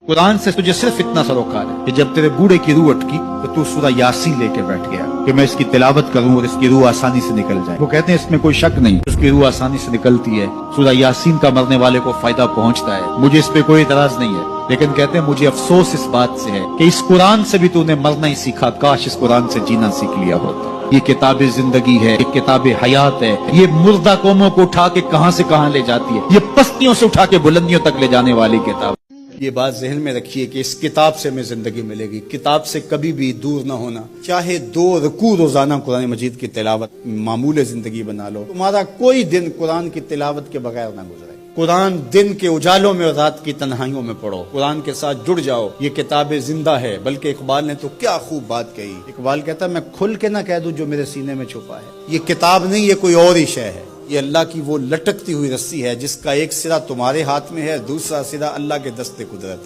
कुरान से तुझे सिर्फ इतना सरोकार है कि जब तेरे बूढ़े की रूह अटकी तो तू सूरह यासीन लेके बैठ गया कि मैं इसकी तिलावत करूं और इसकी रूह आसानी से निकल जाए। वो कहते हैं इसमें कोई शक नहीं, उसकी रूह आसानी से निकलती है, सूरह यासीन का मरने वाले को फायदा पहुंचता है, मुझे इस पे कोई इतराज नहीं है। लेकिन कहते हैं मुझे अफसोस इस बात से है कि इस कुरान से भी तूने मरना ही सीखा, काश इस कुरान से जीना सीख लिया होता। ये किताब जिंदगी है, ये किताब हयात है, ये मुर्दा कौमों को उठा के कहां से कहां ले जाती है, ये पस्तियों से उठा के बुलंदियों तक ले जाने वाली किताब। ये बात ज़हन में रखिए कि इस किताब से हमें जिंदगी मिलेगी, किताब से कभी भी दूर ना होना। चाहे 2 रुकू रोजाना कुरान मजीद की तिलावत मामूल जिंदगी बना लो, तुम्हारा कोई दिन कुरान की तिलावत के बगैर ना गुजरे। कुरान दिन के उजालों में और रात की तन्हाइयों में पढ़ो, कुरान के साथ जुड़ जाओ। ये किताब जिंदा है। बल्कि इकबाल ने तो क्या खूब बात कही। इकबाल कहता है मैं खुल के ना कह दूं जो मेरे सीने में छुपा है। ये किताब नहीं, ये कोई और ही शय है। ये अल्लाह की वो लटकती हुई रस्सी है जिसका एक सिरा तुम्हारे हाथ में है, दूसरा सिरा अल्लाह के दस्ते कुदरत।